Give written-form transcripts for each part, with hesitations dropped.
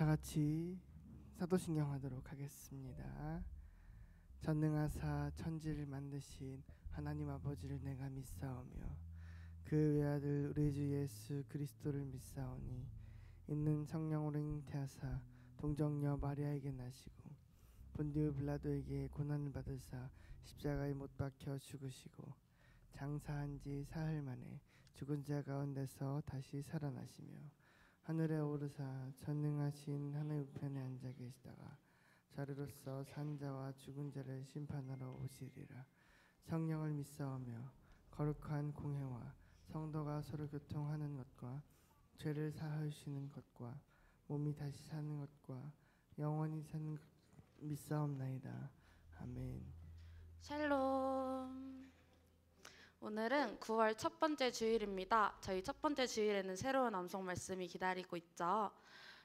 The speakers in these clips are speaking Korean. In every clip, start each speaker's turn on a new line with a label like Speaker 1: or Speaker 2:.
Speaker 1: 다 같이 사도신경 하도록 하겠습니다. 전능하사 천지를 만드신 하나님 아버지를 내가 믿사오며 그 외아들 우리 주 예수 그리스도를 믿사오니 있는 성령으로 잉태하사 동정녀 마리아에게 나시고 본디오 빌라도에게 고난을 받으사 십자가에 못 박혀 죽으시고 장사한 지 사흘 만에 죽은 자 가운데서 다시 살아나시며 하늘에 오르사 전능하신 하나님 우편에 앉아 계시다가 자리로서 산자와 죽은 자를 심판하러 오시리라. 성령을 믿사오며 거룩한 공회와 성도가 서로 교통하는 것과 죄를 사하시는 것과 몸이 다시 사는 것과 영원히 사는 것 믿사옵나이다. 아멘.
Speaker 2: 샬롬. 오늘은 9월 첫 번째 주일입니다. 저희 첫 번째 주일에는 새로운 암송 말씀이 기다리고 있죠.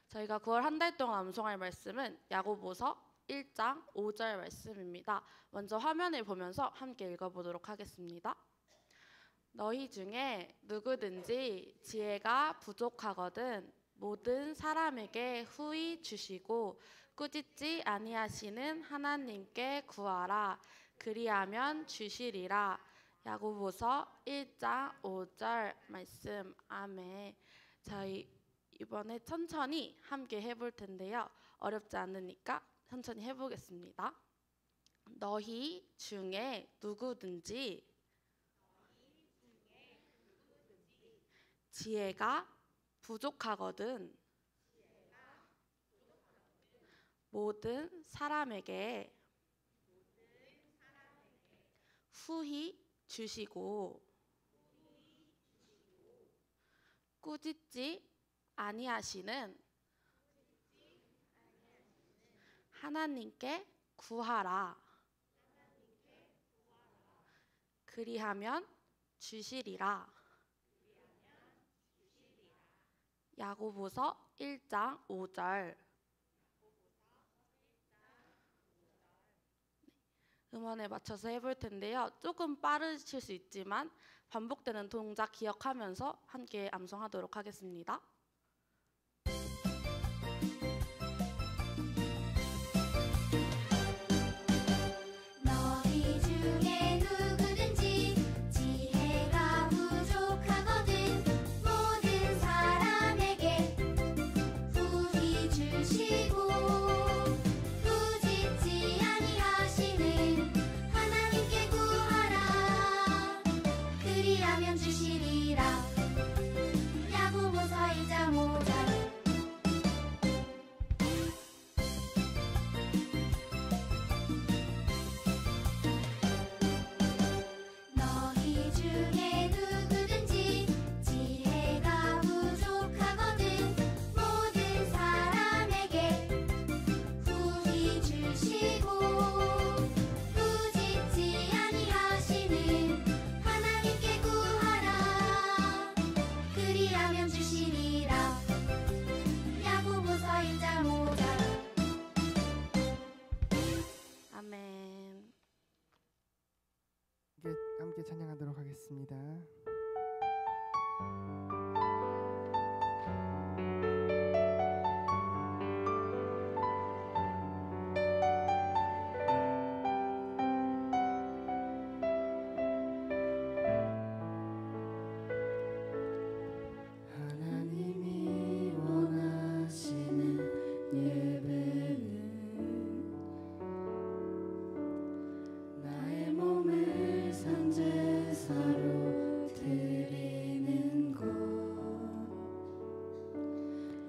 Speaker 2: 저희가 9월 한 달 동안 암송할 말씀은 야고보서 1장 5절 말씀입니다. 먼저 화면을 보면서 함께 읽어보도록 하겠습니다. 너희 중에 누구든지 지혜가 부족하거든 모든 사람에게 후히 주시고 꾸짖지 아니하시는 하나님께 구하라. 그리하면 주시리라. 야고보서 1장 5절 말씀. 아멘. 저희 이번에 천천히 함께 해볼 텐데요. 어렵지 않으니까 천천히 해보겠습니다. 너희 중에 누구든지 지혜가 부족하거든 모든 사람에게 후히 주시고 꾸짖지 아니하시는 하나님께 구하라. 그리하면 주시리라. 야고보서 1장 5절. 음원에 맞춰서 해볼 텐데요. 조금 빠르실 수 있지만 반복되는 동작 기억하면서 함께 암송하도록 하겠습니다.
Speaker 1: 함께 찬양하도록 하겠습니다. 하나님이 원하시는 예배는 나의 몸을 산제사로 드리는 것,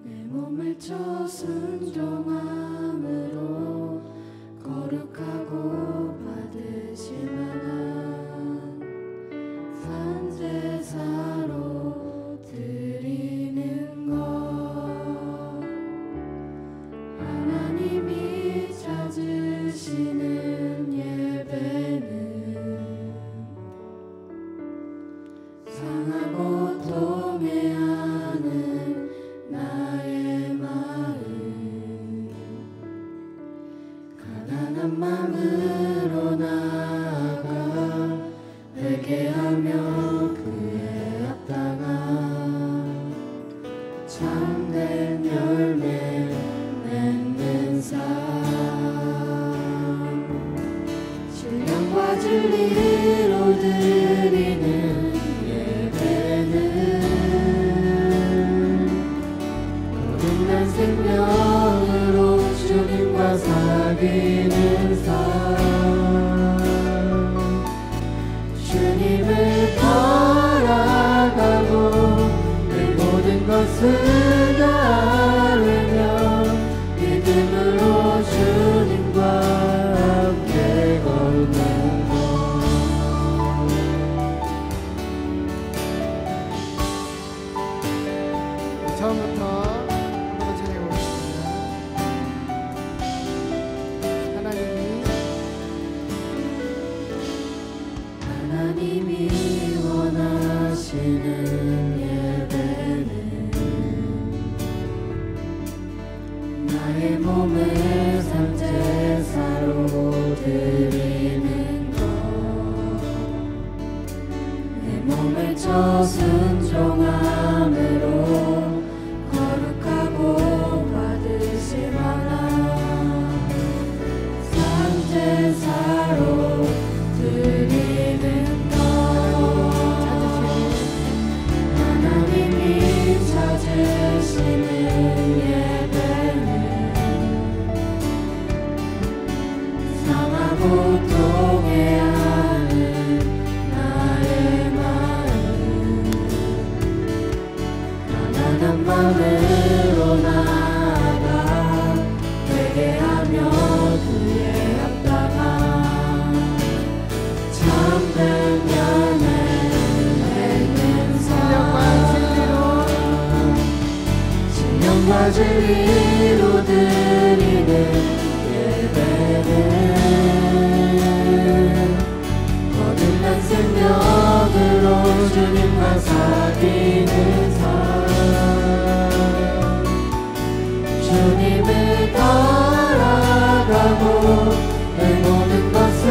Speaker 1: 내 몸을 쳐 순종함으로 거룩하고 받으실 만한 산제사로 드리는 것, 하나님이 찾으시는 예배는 상하고 통회하는 나의 마음, 가난한 마음으로 나아가 회개하며 그의 합당한 참된 열매
Speaker 3: 사귀는 삶 주님을 바라가고 내 모든 것을 다하며 믿음으로 주님과 함께 걷는 것
Speaker 1: 처음부터 한번 찬양해 보겠습니다.
Speaker 3: 하나님이 원하시는 예배는 나의 몸을 산제사로 드리는 것 내 몸을 저 순종함으로 거룩하고 받으실 만한 산제사로 드리는 것 하나님이 찾으시는 예배는 상하고 통회하는 나의 마음 가난한 마음으로 나아가 회개하며 그의 합당한 참된 연애 맺는 신령과 진리로 드리는 예배는 거듭난 생명으로 주님과 사귀는 삶 주님을 따라가고 내 모든 것을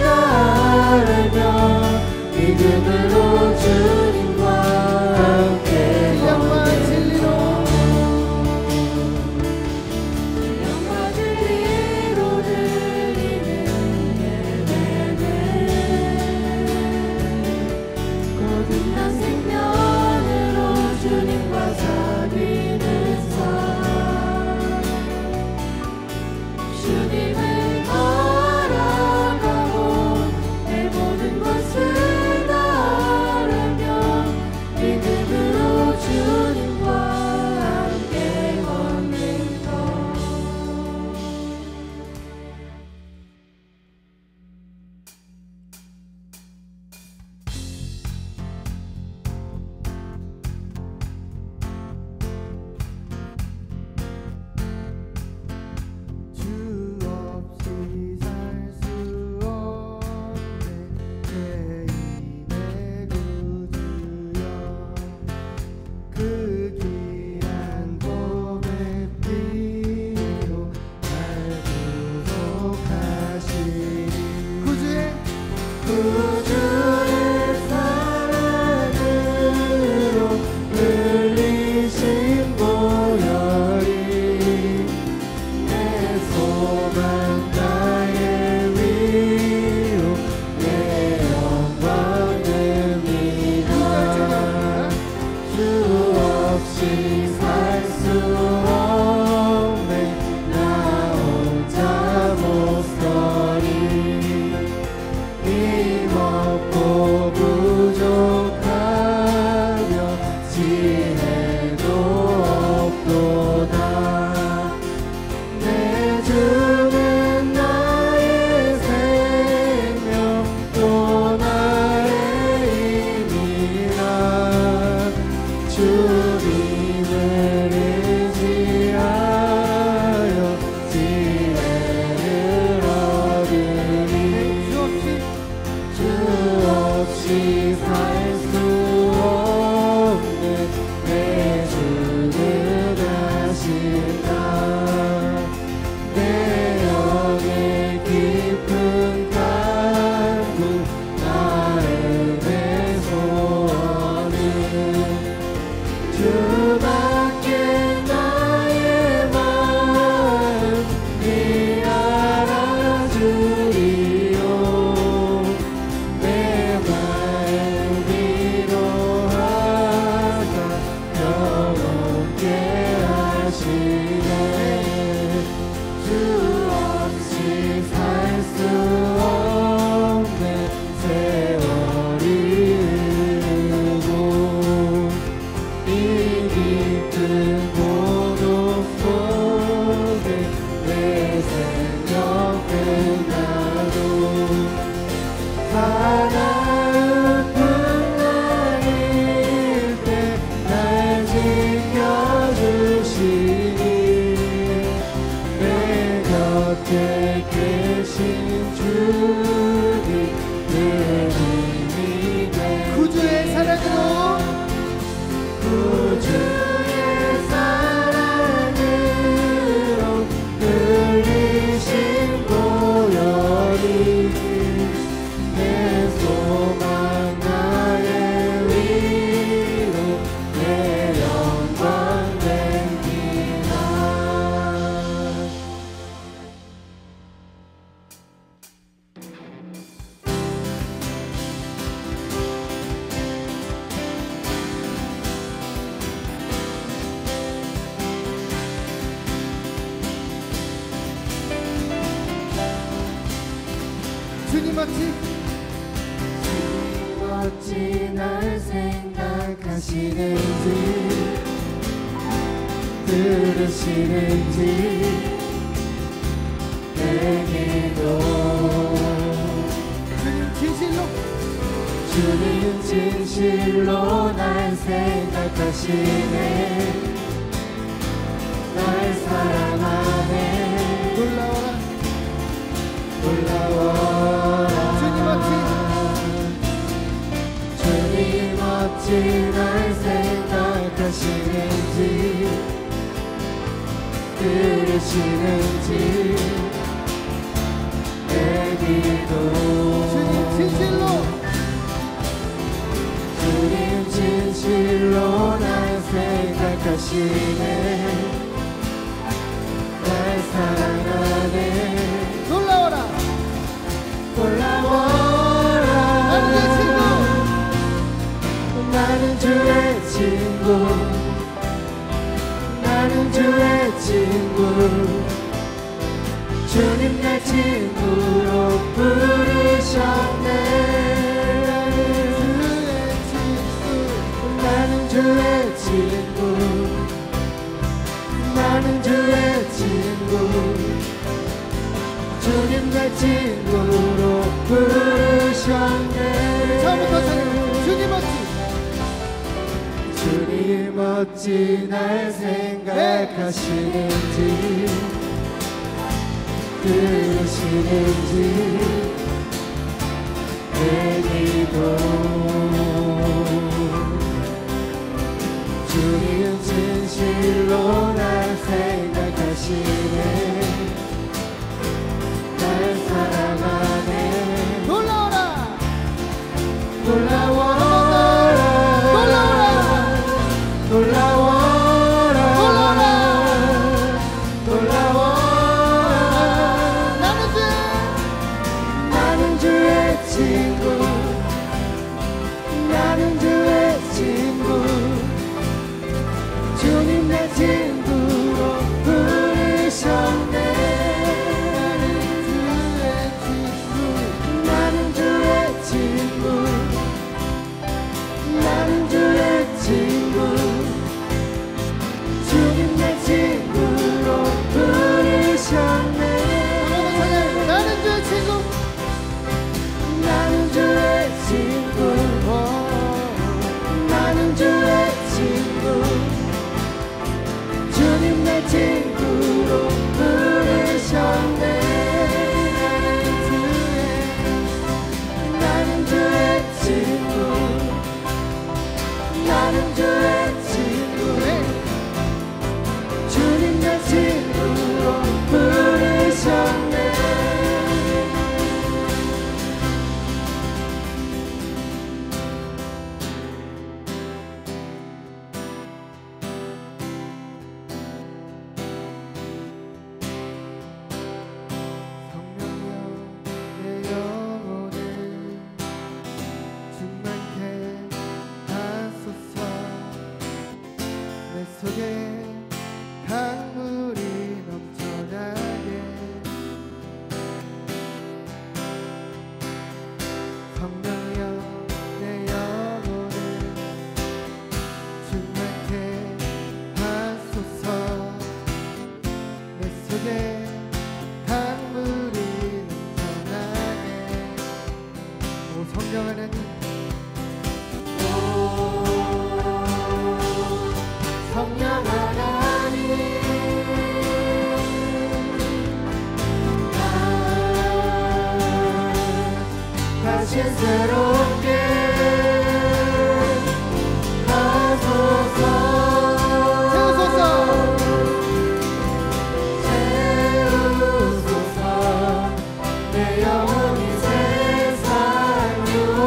Speaker 3: 다하며 믿음으로 주님과 함께
Speaker 1: 신령과 진리로
Speaker 3: 신령과 진리로 드리는 예배는 거듭난 생명으로 주님과 사귀는 삶 주님을 바라가고 내 모든 것을 다하며 믿음으로 주님과 함께 걷는 것
Speaker 1: 주 없이 살 수 없네 죄인의 구주여 그 귀한 보배 피로 날 구속하시니 구주의 사랑으로 흘리신 보혈이 내 소망 나의 위로 내 영광입니다 주 없이 살 수 없네 나 혼자 못 서리 힘없고 부족하며 지혜도 없도다 내 주는 나의 생명 또 나의 힘이라 주님을 의지하여 지혜를 얻으니 주 없이 살 수 없네 내 주는 하신다 내 영의 깊은 간구 나의 내 소원은 주
Speaker 3: 깊은 고독 속에 내 생명 끝나도 하나뿐 나일 때 날 지켜주시니 내 곁에 계신 주님 내 힘이 돼
Speaker 1: 구주의 사랑으로
Speaker 3: 구주의 사랑으로 흘리신 보혈이 내 소망 나의 위로 내 영광 됩니다.
Speaker 1: 주님 어찌
Speaker 3: 어찌 날 생각하시는지 들으시는지 내 기도 주님 진실로 날 생각하시네 날 사랑하네 놀라워라
Speaker 1: 주님
Speaker 3: 어찌 날 생각하시는지 들으시는지 내 기도 주님 진실로 날 생각하시네 날 사랑하네
Speaker 1: 놀라워라
Speaker 3: 나는 주의 친구 나는 주의 친구 주님 내 친구로 부르셨네 나는 주의 친구 나는 주의 친구 주님 내 친구로 부르셨네
Speaker 1: 처음부터 주님
Speaker 3: 어찌 날 생각하시는지 들으시는지 내 기도 주님 진실로 날 생각하시네 날 사랑하네
Speaker 1: 놀라워라
Speaker 3: 나는 주의 친구 나는 주의 친구 주님 내 친구로 부르셨네 나는 주의 친구 나는 주의 친구 주님 내 친구로 부르셨네
Speaker 1: 나는 주의 친구
Speaker 3: 나는 주의 친구 나는 주의 친구 주님 내 친구로 부르셨네 나는 주의 친구 나는 주의 친구 주님 내 친구로 부르셨네
Speaker 1: 속에 강물이 넘쳐나게 성령이여 내 영혼을 충만케
Speaker 3: 성령 하나님 다시 새롭게 하소서 채우소서 내 영혼이 세상 유혹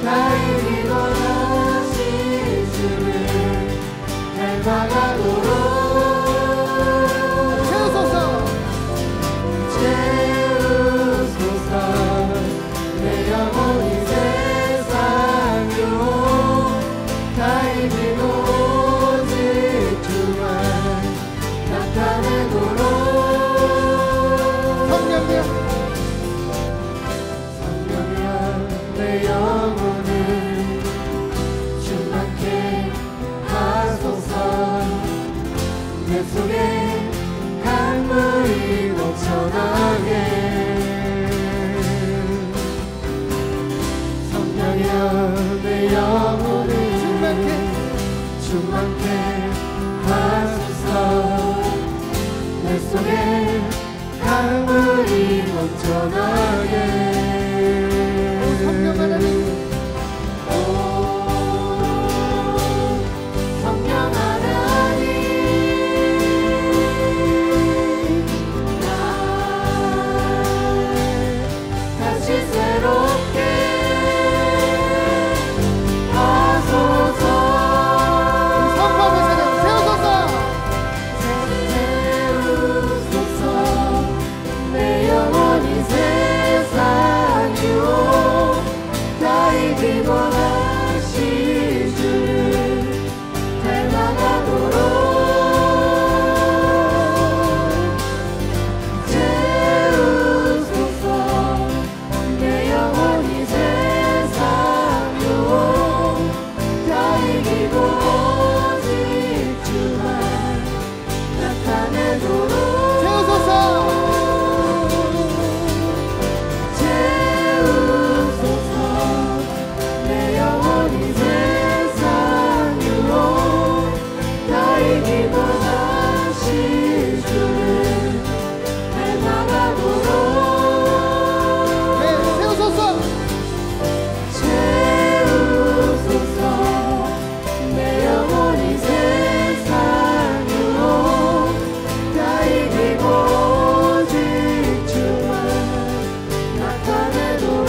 Speaker 3: 다 이기고 다시 주를 닮아가도록 채우소서 내 영혼이 세상 유혹 다 이기고 오직 주만 나타내도록 성령이여 내 영혼을 충만케 하소서 내 속에 강물이 넘쳐나게 성령이여 내 영혼을 충만케 하소서 내 속에 강물이 넘쳐나게 성령 하나님 성령 하나님 날 다시 새롭게 하소서 세우소서 내 영혼이 세상 유혹 다 이기고 다시 주를 닮아가도록 채우소서 내 영혼이 세상 유혹 다 이기고 오직 주만 나타내도록 채우소서 내 영혼이 세상 유혹 다 이기고 다시 주를 닮아가도록 채우소서 내 영혼이 세상 유혹 다 이기고 오직 주만 나타내도록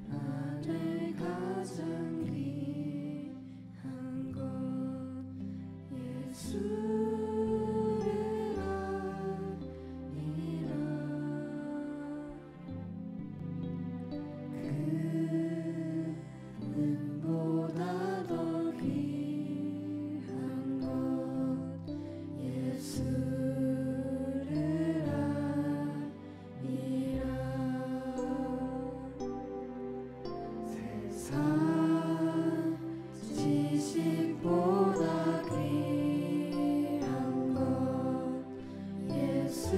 Speaker 3: 안에 가장 귀한 것 예수를 아니라 금은보다 더 귀한 것 예수를 아니라 세상 지식보다 귀한 것 예수를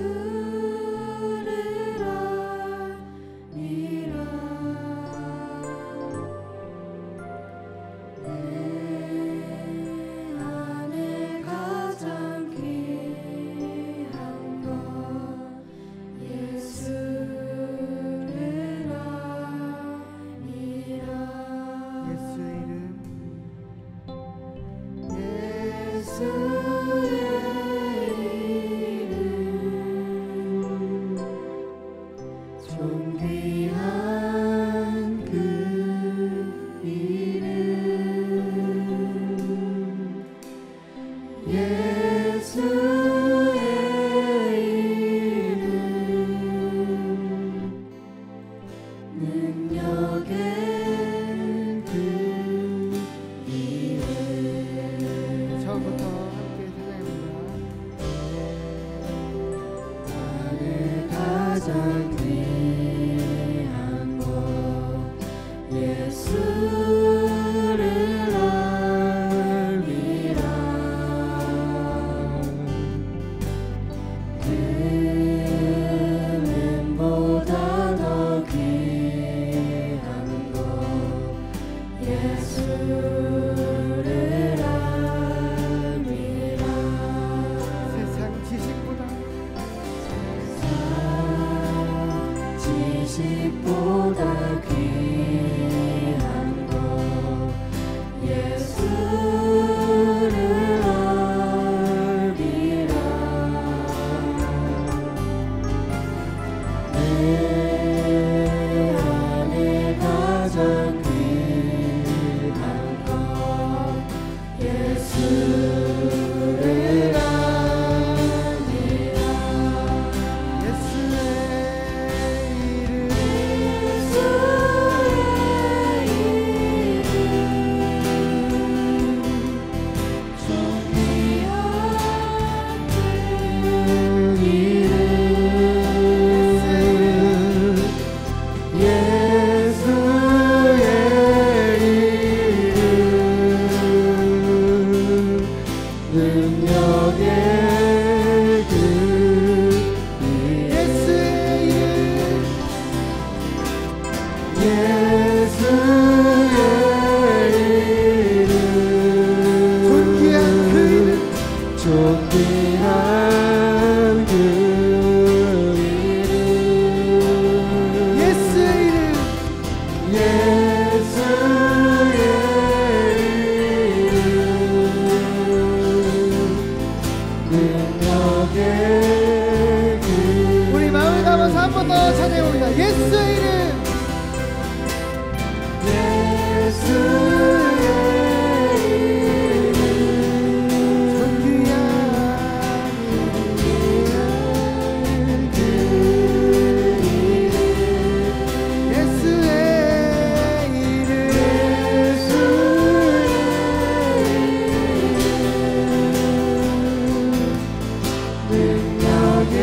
Speaker 3: 아니라 내 안에 가장 귀한 것 예수를 아니라
Speaker 1: 예수 이름
Speaker 3: 예수의 이름 존귀한 그 이름 예수의 이름 능력의 그 이름
Speaker 1: 4번부터 함께 찬양합니다.
Speaker 3: 가장 귀한 것 예수를 알미라. 금보다 더 귀한 것 예수를 알미라.
Speaker 1: 세상 지식보다
Speaker 3: 지식보다 귀한 것 예수를 알미라. 내 안에 가장 귀한 것 예수를 알미라.
Speaker 1: 예수의 이름
Speaker 3: 존귀한 그 이름
Speaker 1: 예수의 이름
Speaker 3: 예수의 이름 능력의 그
Speaker 1: 우리 마음을 담아서 한 번 더 찬양해봅니다. 예수의 이름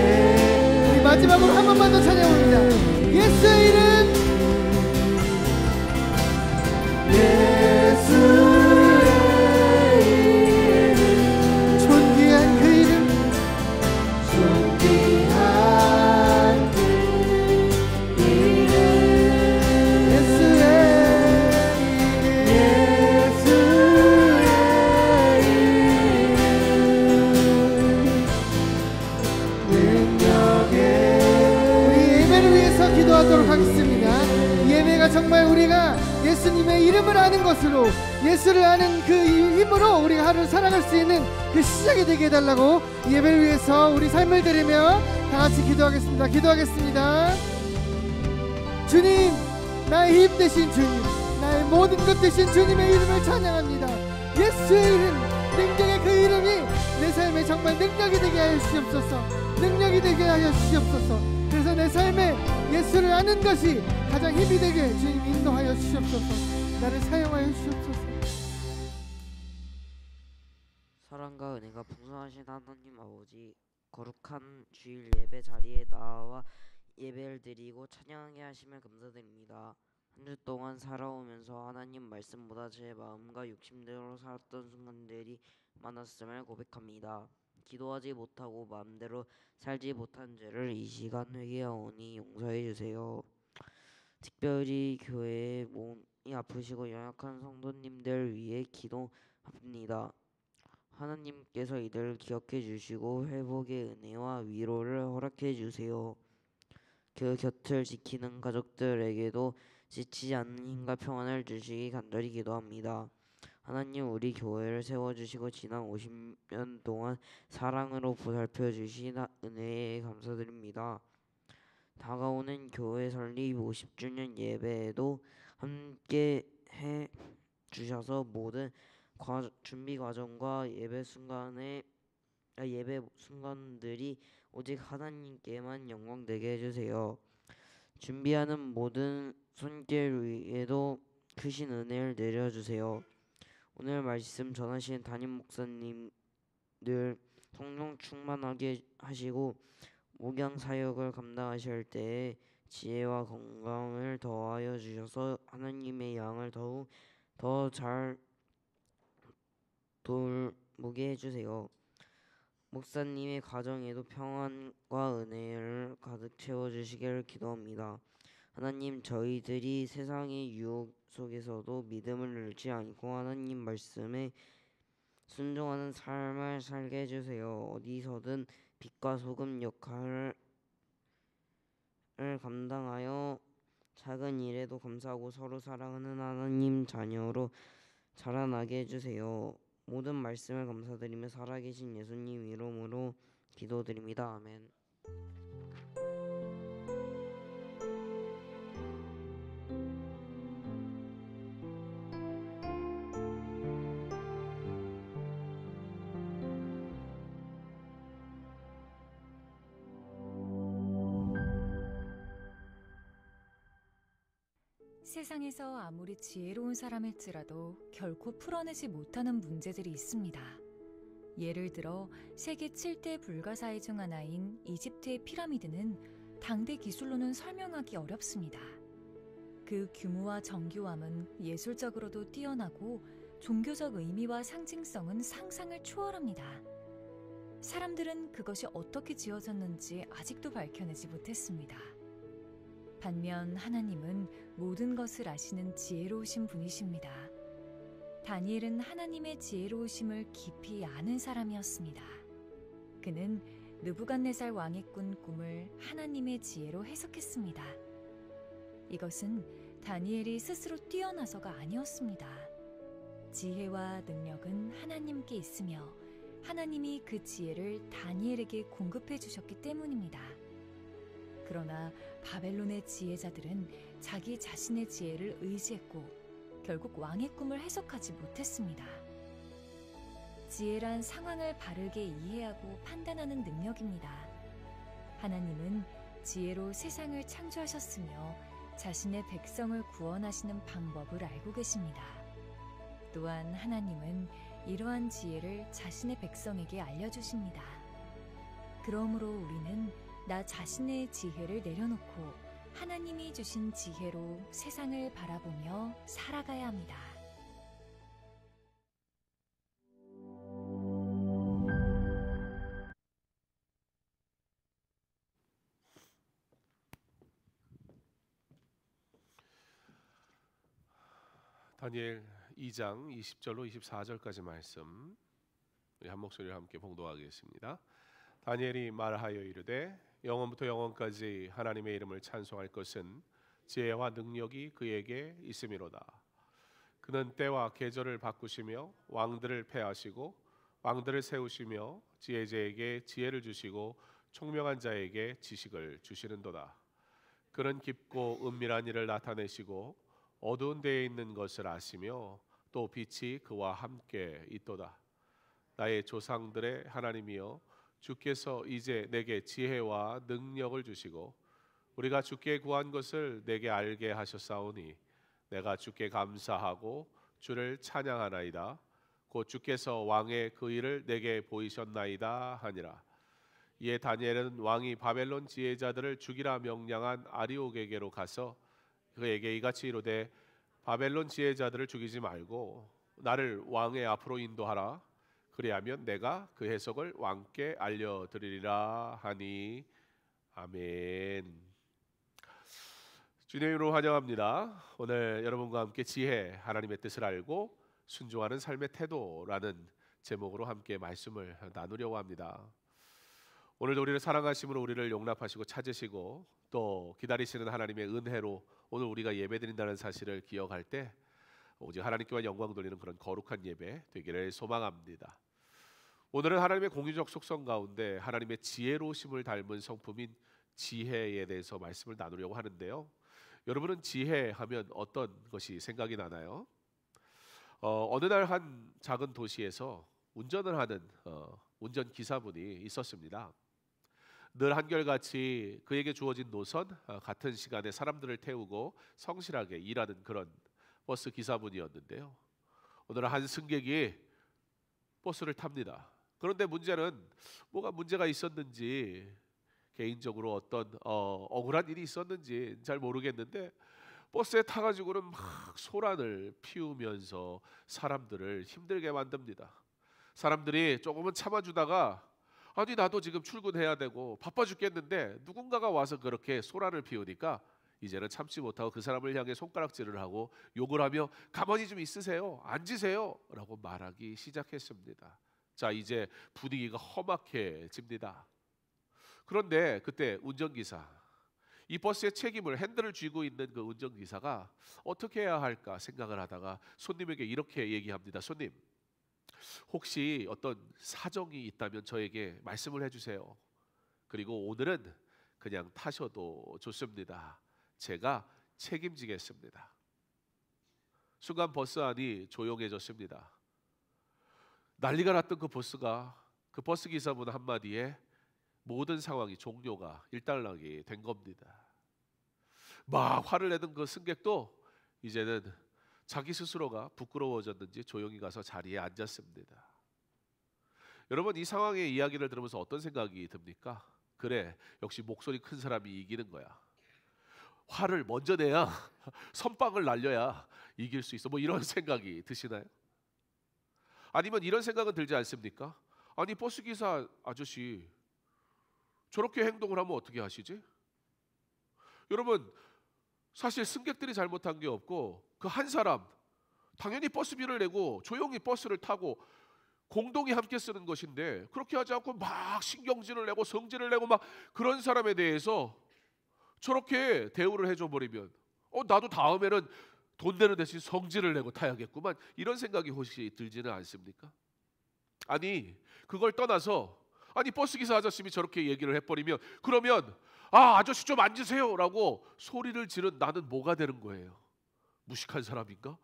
Speaker 3: 예수의
Speaker 1: 마지막으로 한 번만 더 찬양합니다. 예수의 이름 존귀한 그 이름
Speaker 3: 존귀한 그 이름
Speaker 1: 예수의 우리 예배를 위해서 기도하도록 하겠습니다. 예배가 정말 우리가 예수님의 이름을 아는 것으로 예수를 아는 그 힘으로 우리가 하루를 살아갈 수 있는 그 시작이 되게 해달라고 예배를 위해서 우리 삶을 드리며 다 같이 기도하겠습니다. 기도하겠습니다. 주님, 나의 힘 되신 주님, 나의 모든 것 되신 주님의 이름을 찬양합니다. 예수의 이름, 능력의 그 이름이 내 삶에 정말 능력이 되게 하여 주시옵소서. 능력이 되게 하여 주시옵소서. 그래서 내 삶에 예수를 아는 것이 가장 힘이 되게 주님 인도하여 주시옵소서. 나를 사용하여 주시옵소서.
Speaker 4: 사랑과 은혜가 풍성하신 하나님 아버지, 거룩한 주일 예배 자리에 나와 예배를 드리고 찬양하게 하시면 감사드립니다. 한 주 동안 살아오면서 하나님 말씀보다 제 마음과 욕심대로 살았던 순간들이 많았음을 고백합니다. 기도하지 못하고 마음대로 살지 못한 죄를 이 시간 회개하오니 용서해 주세요. 특별히 교회에 몸이 아프시고 연약한 성도님들 위해 기도합니다. 하나님께서 이들을 기억해 주시고 회복의 은혜와 위로를 허락해 주세요. 그 곁을 지키는 가족들에게도 지치지 않는 힘과 평안을 주시기 간절히 기도합니다. 하나님, 우리 교회를 세워주시고 지난 50년 동안 사랑으로 보살펴 주신 은혜에 감사드립니다. 다가오는 교회 설립 50주년 예배에도 함께 해 주셔서 모든 준비 과정과 예배 순간들이 오직 하나님께만 영광되게 해주세요. 준비하는 모든 손길 위에도 크신 은혜를 내려주세요. 오늘 말씀 전하시는 담임 목사님들 성령 충만하게 하시고 목양 사역을 감당하실 때에 지혜와 건강을 더하여 주셔서 하나님의 양을 더욱 더 잘 돌보게 해주세요. 목사님의 가정에도 평안과 은혜를 가득 채워주시기를 기도합니다. 하나님, 저희들이 세상의 유혹 속에서도 믿음을 잃지 않고 하나님 말씀에 순종하는 삶을 살게 해주세요. 어디서든 빛과 소금 역할을 감당하여 작은 일에도 감사하고 서로 사랑하는 하나님 자녀로 자라나게 해주세요. 모든 말씀을 감사드리며 살아계신 예수님 이름으로 기도드립니다. 아멘.
Speaker 5: 세상에서 아무리 지혜로운 사람일지라도 결코 풀어내지 못하는 문제들이 있습니다. 예를 들어 세계 7대 불가사의 중 하나인 이집트의 피라미드는 당대 기술로는 설명하기 어렵습니다. 그 규모와 정교함은 예술적으로도 뛰어나고 종교적 의미와 상징성은 상상을 초월합니다. 사람들은 그것이 어떻게 지어졌는지 아직도 밝혀내지 못했습니다. 반면 하나님은 모든 것을 아시는 지혜로우신 분이십니다. 다니엘은 하나님의 지혜로우심을 깊이 아는 사람이었습니다. 그는 느부갓네살 왕이 꾼 꿈을 하나님의 지혜로 해석했습니다. 이것은 다니엘이 스스로 뛰어나서가 아니었습니다. 지혜와 능력은 하나님께 있으며 하나님이 그 지혜를 다니엘에게 공급해 주셨기 때문입니다. 그러나 바벨론의 지혜자들은 자기 자신의 지혜를 의지했고 결국 왕의 꿈을 해석하지 못했습니다. 지혜란 상황을 바르게 이해하고 판단하는 능력입니다. 하나님은 지혜로 세상을 창조하셨으며 자신의 백성을 구원하시는 방법을 알고 계십니다. 또한 하나님은 이러한 지혜를 자신의 백성에게 알려주십니다. 그러므로 우리는 나 자신의 지혜를 내려놓고 하나님이 주신 지혜로 세상을 바라보며 살아가야 합니다.
Speaker 6: 다니엘 2장 20절로 24절까지 말씀 우리 한 목소리로 함께 봉독하겠습니다. 다니엘이 말하여 이르되 영원부터 영원까지 하나님의 이름을 찬송할 것은 지혜와 능력이 그에게 있음이로다. 그는 때와 계절을 바꾸시며 왕들을 패하시고 왕들을 세우시며 지혜자에게 지혜를 주시고 총명한 자에게 지식을 주시는도다. 그는 깊고 은밀한 일을 나타내시고 어두운 데에 있는 것을 아시며 또 빛이 그와 함께 있도다. 나의 조상들의 하나님이여, 주께서 이제 내게 지혜와 능력을 주시고 우리가 주께 구한 것을 내게 알게 하셨사오니 내가 주께 감사하고 주를 찬양하나이다. 곧 주께서 왕의 그 일을 내게 보이셨나이다 하니라. 이에 다니엘은 왕이 바벨론 지혜자들을 죽이라 명령한 아리옥에게로 가서 그에게 이같이 이르되 바벨론 지혜자들을 죽이지 말고 나를 왕의 앞으로 인도하라. 그리하면 내가 그 해석을 왕께 알려드리리라 하니. 아멘. 주님으로 환영합니다. 오늘 여러분과 함께 지혜, 하나님의 뜻을 알고 순종하는 삶의 태도라는 제목으로 함께 말씀을 나누려고 합니다. 오늘도 우리를 사랑하심으로 우리를 용납하시고 찾으시고 또 기다리시는 하나님의 은혜로 오늘 우리가 예배드린다는 사실을 기억할 때 오직 하나님께만 영광 돌리는 그런 거룩한 예배 되기를 소망합니다. 오늘은 하나님의 공유적 속성 가운데 하나님의 지혜로우심을 닮은 성품인 지혜에 대해서 말씀을 나누려고 하는데요. 여러분은 지혜하면 어떤 것이 생각이 나나요? 어느 날 한 작은 도시에서 운전을 하는 운전기사분이 있었습니다. 늘 한결같이 그에게 주어진 노선, 같은 시간에 사람들을 태우고 성실하게 일하는 그런 버스 기사분이었는데요. 오늘 한 승객이 버스를 탑니다. 그런데 문제는 뭐가 문제가 있었는지, 개인적으로 어떤 억울한 일이 있었는지 잘 모르겠는데 버스에 타가지고는 막 소란을 피우면서 사람들을 힘들게 만듭니다. 사람들이 조금은 참아주다가 아니 나도 지금 출근해야 되고 바빠 죽겠는데 누군가가 와서 그렇게 소란을 피우니까 이제는 참지 못하고 그 사람을 향해 손가락질을 하고 욕을 하며 가만히 좀 있으세요, 앉으세요 라고 말하기 시작했습니다. 자, 이제 분위기가 험악해집니다. 그런데 그때 운전기사, 이 버스의 책임을 핸들을 쥐고 있는 그 운전기사가 어떻게 해야 할까 생각을 하다가 손님에게 이렇게 얘기합니다. 손님, 혹시 어떤 사정이 있다면 저에게 말씀을 해주세요. 그리고 오늘은 그냥 타셔도 좋습니다. 제가 책임지겠습니다. 순간 버스 안이 조용해졌습니다. 난리가 났던 그 버스 기사분 한마디에 모든 상황이 종료가 일단락이 된 겁니다. 막 화를 내던 그 승객도 이제는 자기 스스로가 부끄러워졌는지 조용히 가서 자리에 앉았습니다. 여러분, 이 상황의 이야기를 들으면서 어떤 생각이 듭니까? 그래, 역시 목소리 큰 사람이 이기는 거야. 화를 먼저 내야 선빵을 날려야 이길 수 있어. 뭐 이런 생각이 드시나요? 아니면 이런 생각은 들지 않습니까? 아니, 버스기사 아저씨 저렇게 행동을 하면 어떻게 하시지? 여러분, 사실 승객들이 잘못한 게 없고 그 한 사람 당연히 버스비를 내고 조용히 버스를 타고 공동이 함께 쓰는 것인데 그렇게 하지 않고 막 신경질을 내고 성질을 내고 막 그런 사람에 대해서 저렇게 대우를 해줘 버리면 나도 다음에는 돈 내는 대신 성질을 내고 타야겠구만, 이런 생각이 혹시 들지는 않습니까? 아니, 그걸 떠나서 아니 버스기사 아저씨이 저렇게 얘기를 해버리면 그러면 아저씨 좀 앉으세요 라고 소리를 지른 나는 뭐가 되는 거예요? 무식한 사람인가?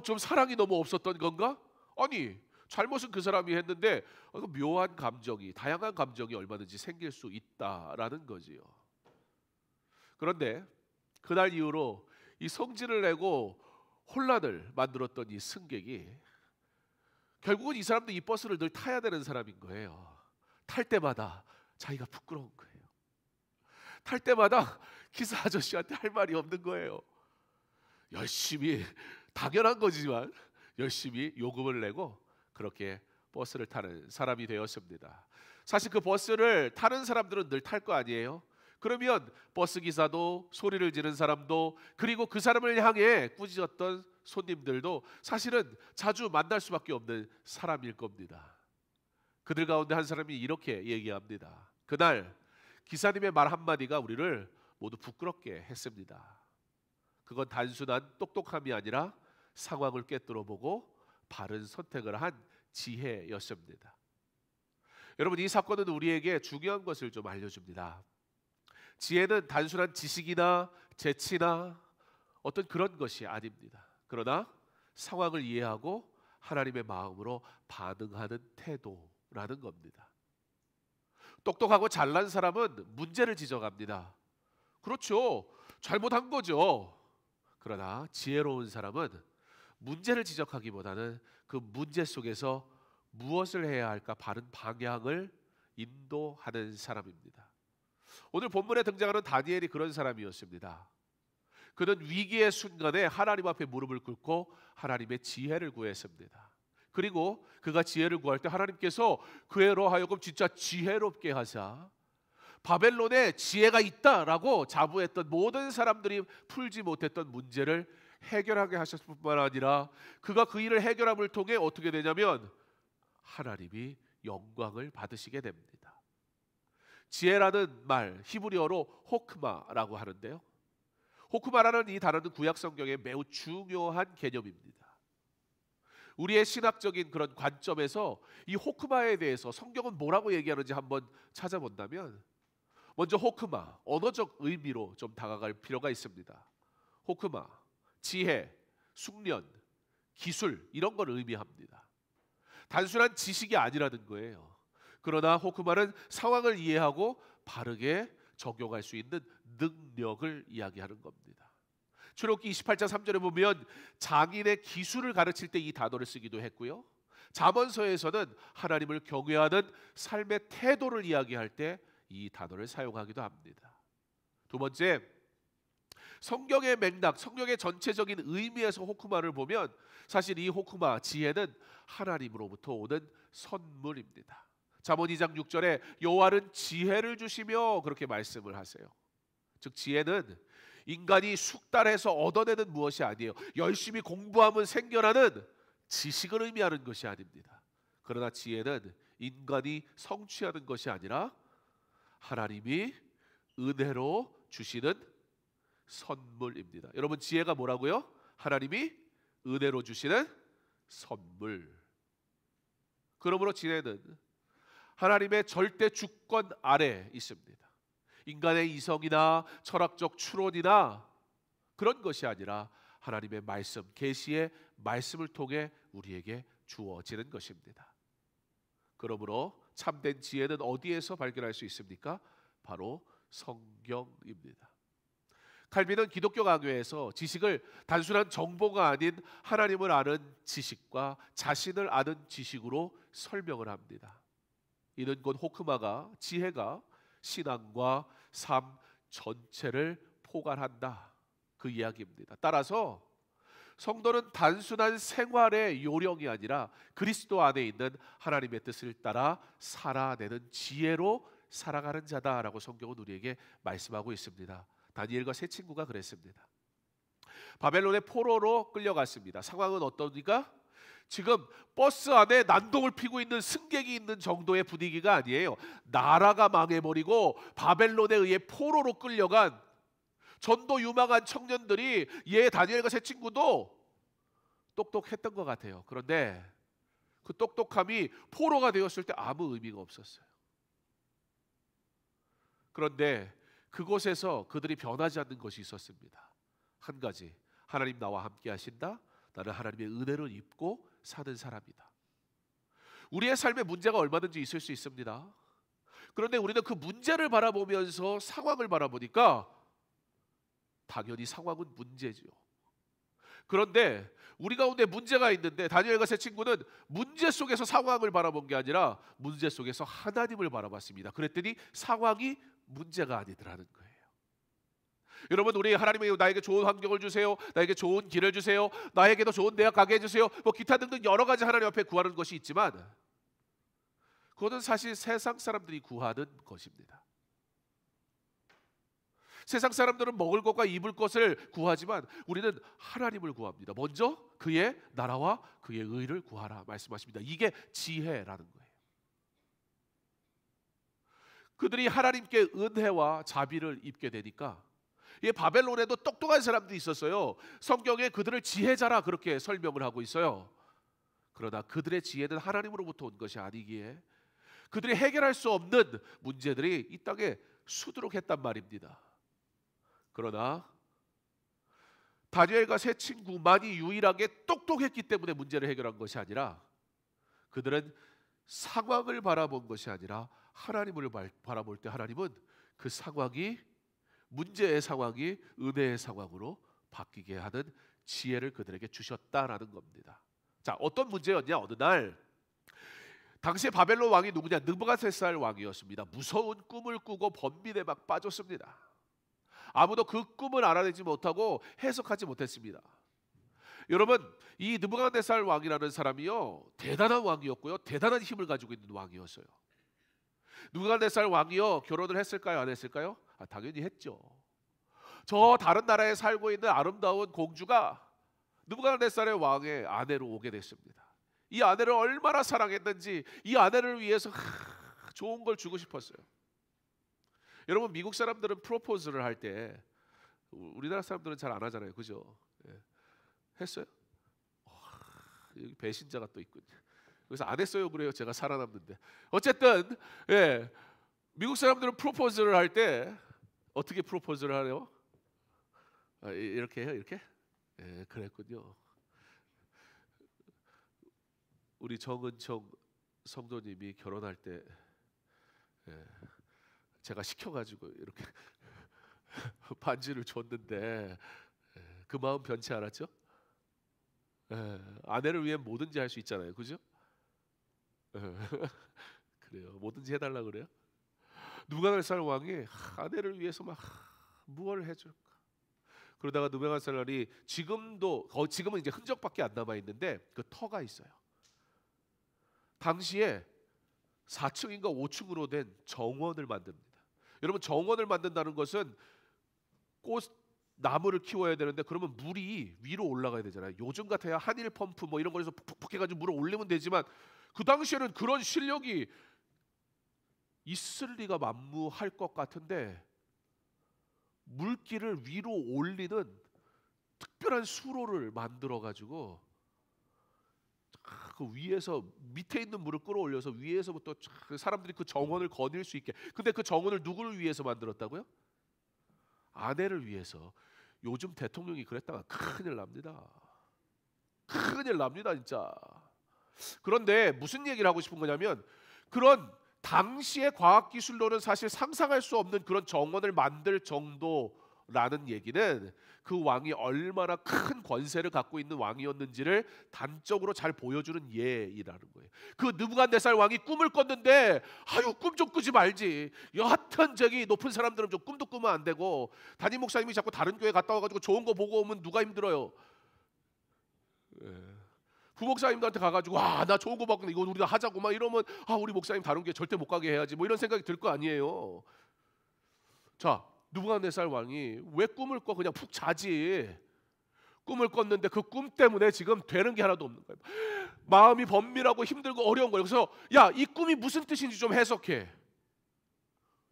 Speaker 6: 좀 사랑이 너무 없었던 건가? 아니, 잘못은 그 사람이 했는데 묘한 감정이, 다양한 감정이 얼마든지 생길 수 있다라는 거지요. 그런데 그날 이후로 이 성질을 내고 혼란을 만들었던 이 승객이 결국은 이 사람도 이 버스를 늘 타야 되는 사람인 거예요. 탈 때마다 자기가 부끄러운 거예요. 탈 때마다 기사 아저씨한테 할 말이 없는 거예요. 열심히, 당연한 거지만 열심히 요금을 내고 그렇게 버스를 타는 사람이 되었습니다. 사실 그 버스를 타는 사람들은 늘 탈 거 아니에요? 그러면 버스 기사도, 소리를 지른 사람도, 그리고 그 사람을 향해 꾸짖었던 손님들도 사실은 자주 만날 수밖에 없는 사람일 겁니다. 그들 가운데 한 사람이 이렇게 얘기합니다. 그날 기사님의 말 한마디가 우리를 모두 부끄럽게 했습니다. 그건 단순한 똑똑함이 아니라 상황을 꿰뚫어보고 바른 선택을 한 지혜였습니다. 여러분, 이 사건은 우리에게 중요한 것을 좀 알려줍니다. 지혜는 단순한 지식이나 재치나 어떤 그런 것이 아닙니다. 그러나 상황을 이해하고 하나님의 마음으로 반응하는 태도라는 겁니다. 똑똑하고 잘난 사람은 문제를 지적합니다. 그렇죠, 잘못한 거죠. 그러나 지혜로운 사람은 문제를 지적하기보다는 그 문제 속에서 무엇을 해야 할까 바른 방향을 인도하는 사람입니다. 오늘 본문에 등장하는 다니엘이 그런 사람이었습니다. 그는 위기의 순간에 하나님 앞에 무릎을 꿇고 하나님의 지혜를 구했습니다. 그리고 그가 지혜를 구할 때 하나님께서 그로 하여금 진짜 지혜롭게 하사 바벨론에 지혜가 있다라고 자부했던 모든 사람들이 풀지 못했던 문제를 해결하게 하셨을 뿐만 아니라 그가 그 일을 해결함을 통해 어떻게 되냐면 하나님이 영광을 받으시게 됩니다. 지혜라는 말 히브리어로 호크마라고 하는데요, 호크마라는 이 단어는 구약 성경에 매우 중요한 개념입니다. 우리의 신학적인 그런 관점에서 이 호크마에 대해서 성경은 뭐라고 얘기하는지 한번 찾아본다면 먼저 호크마, 언어적 의미로 좀 다가갈 필요가 있습니다. 호크마, 지혜, 숙련, 기술, 이런 걸 의미합니다. 단순한 지식이 아니라는 거예요. 그러나 호크마는 상황을 이해하고 바르게 적용할 수 있는 능력을 이야기하는 겁니다. 출애굽기 28장 3절에 보면 장인의 기술을 가르칠 때 이 단어를 쓰기도 했고요. 잠언서에서는 하나님을 경외하는 삶의 태도를 이야기할 때 이 단어를 사용하기도 합니다. 두 번째, 성경의 맥락, 성경의 전체적인 의미에서 호크마를 보면 사실 이 호크마, 지혜는 하나님으로부터 오는 선물입니다. 잠언 2장 6절에 여호와는 지혜를 주시며 그렇게 말씀을 하세요. 즉 지혜는 인간이 숙달해서 얻어내는 무엇이 아니에요. 열심히 공부하면 생겨나는 지식을 의미하는 것이 아닙니다. 그러나 지혜는 인간이 성취하는 것이 아니라 하나님이 은혜로 주시는 선물입니다. 여러분, 지혜가 뭐라고요? 하나님이 은혜로 주시는 선물. 그러므로 지혜는 하나님의 절대 주권 아래 있습니다. 인간의 이성이나 철학적 추론이나 그런 것이 아니라 하나님의 말씀, 계시의 말씀을 통해 우리에게 주어지는 것입니다. 그러므로 참된 지혜는 어디에서 발견할 수 있습니까? 바로 성경입니다. 칼빈은 기독교 강요에서 지식을 단순한 정보가 아닌 하나님을 아는 지식과 자신을 아는 지식으로 설명을 합니다. 이는 곧 호크마가, 지혜가 신앙과 삶 전체를 포괄한다, 그 이야기입니다. 따라서 성도는 단순한 생활의 요령이 아니라 그리스도 안에 있는 하나님의 뜻을 따라 살아내는 지혜로 살아가는 자다라고 성경은 우리에게 말씀하고 있습니다. 다니엘과 세 친구가 그랬습니다. 바벨론의 포로로 끌려갔습니다. 상황은 어떠니까? 지금 버스 안에 난동을 피고 있는 승객이 있는 정도의 분위기가 아니에요. 나라가 망해버리고 바벨론에 의해 포로로 끌려간 전도 유망한 청년들이, 다니엘과 세 친구도 똑똑했던 것 같아요. 그런데 그 똑똑함이 포로가 되었을 때 아무 의미가 없었어요. 그런데 그곳에서 그들이 변하지 않는 것이 있었습니다. 한 가지, 하나님 나와 함께 하신다. 나는 하나님의 은혜를 입고 사는 사람이다. 우리의 삶에 문제가 얼마든지 있을 수 있습니다. 그런데 우리는 그 문제를 바라보면서 상황을 바라보니까 당연히 상황은 문제죠. 그런데 우리 가운데 문제가 있는데 다니엘과 세 친구는 문제 속에서 상황을 바라본 게 아니라 문제 속에서 하나님을 바라봤습니다. 그랬더니 상황이 문제가 아니더라는 거예요. 여러분, 우리 하나님이 나에게 좋은 환경을 주세요, 나에게 좋은 길을 주세요, 나에게도 좋은 대학 가게 해주세요, 기타 등등 여러 가지 하나님 앞에 구하는 것이 있지만 그것은 사실 세상 사람들이 구하는 것입니다. 세상 사람들은 먹을 것과 입을 것을 구하지만 우리는 하나님을 구합니다. 먼저 그의 나라와 그의 의를 구하라 말씀하십니다. 이게 지혜라는 거예요. 그들이 하나님께 은혜와 자비를 입게 되니까, 바벨론에도 똑똑한 사람들이 있었어요. 성경에 그들을 지혜자라 그렇게 설명을 하고 있어요. 그러나 그들의 지혜는 하나님으로부터 온 것이 아니기에 그들이 해결할 수 없는 문제들이 이 땅에 수두룩했단 말입니다. 그러나 다니엘과 세 친구만이 유일하게 똑똑했기 때문에 문제를 해결한 것이 아니라 그들은 상황을 바라본 것이 아니라 하나님을 바라볼 때 하나님은 그 상황이, 문제의 상황이 은혜의 상황으로 바뀌게 하는 지혜를 그들에게 주셨다라는 겁니다. 자, 어떤 문제였냐? 어느 날 당시에 바벨론 왕이 누구냐? 느부갓네살 왕이었습니다. 무서운 꿈을 꾸고 번민에 막 빠졌습니다. 아무도 그 꿈을 알아내지 못하고 해석하지 못했습니다. 여러분, 이 느부갓네살 왕이라는 사람이요, 대단한 왕이었고요, 대단한 힘을 가지고 있는 왕이었어요. 느부갓네살 왕이요, 결혼을 했을까요? 안 했을까요? 당연히 했죠. 저 다른 나라에 살고 있는 아름다운 공주가 느부갓네살의 왕의 아내로 오게 됐습니다. 이 아내를 얼마나 사랑했는지 이 아내를 위해서 좋은 걸 주고 싶었어요. 여러분, 미국 사람들은 프로포즈를 할 때 우리나라 사람들은 잘 안 하잖아요, 그죠? 했어요? 여기 배신자가 또 있군요. 그래서 안 했어요 그래요. 제가 살아남는데. 어쨌든 미국 사람들은 프로포즈를 할 때 어떻게 프로포즈를 하래요? 이렇게 해요, 이렇게? 그랬군요. 우리 정은총 성도님이 결혼할 때 제가 시켜가지고 이렇게 반지를 줬는데 그 마음 변치 않았죠? 예, 아내를 위해 뭐든지 할 수 있잖아요, 그죠? 예, 그래요. 뭐든지 해달라 그래요. 느부갓네살 왕이 아내를 위해서 막 무엇을 해줄까? 그러다가 느부갓네살이 지금은 이제 흔적밖에 안 남아 있는데 그 터가 있어요. 당시에 4층인가 5층으로 된 정원을 만듭니다. 여러분, 정원을 만든다는 것은 꽃 나무를 키워야 되는데 그러면 물이 위로 올라가야 되잖아요. 요즘 같아야 한일 펌프 뭐 이런 거에서 푹푹 해가지고 물을 올리면 되지만 그 당시에는 그런 실력이 있을 리가 만무할 것 같은데 물기를 위로 올리는 특별한 수로를 만들어 가지고 그 위에서 밑에 있는 물을 끌어올려서 위에서부터 사람들이 그 정원을 거닐 수 있게. 근데 그 정원을 누구를 위해서 만들었다고요? 아내를 위해서. 요즘 대통령이 그랬다가 큰일 납니다. 큰일 납니다, 진짜. 그런데 무슨 얘기를 하고 싶은 거냐면 그런 당시의 과학기술로는 사실 상상할 수 없는 그런 정원을 만들 정도라는 얘기는 그 왕이 얼마나 큰 권세를 갖고 있는 왕이었는지를 단적으로 잘 보여주는 예이라는 거예요. 그 느부갓네살 왕이 꿈을 꿨는데 아유, 꿈 좀 꾸지 말지. 여하튼 저기 높은 사람들은 좀 꿈도 꾸면 안 되고, 담임 목사님이 자꾸 다른 교회 갔다 와가지고 좋은 거 보고 오면 누가 힘들어요? 부목사님들한테 가가지고 와, 나 좋은 거 봤는데 이거 우리가 하자고 막 이러면 우리 목사님 다른 교회 절대 못 가게 해야지 뭐 이런 생각이 들 거 아니에요. 자, 느부갓네살 왕이 왜 꿈을 꿔? 그냥 푹 자지. 꿈을 꿨는데 그 꿈 때문에 지금 되는 게 하나도 없는 거예요. 마음이 번밀하고 힘들고 어려운 거예요. 그래서 야, 이 꿈이 무슨 뜻인지 좀 해석해.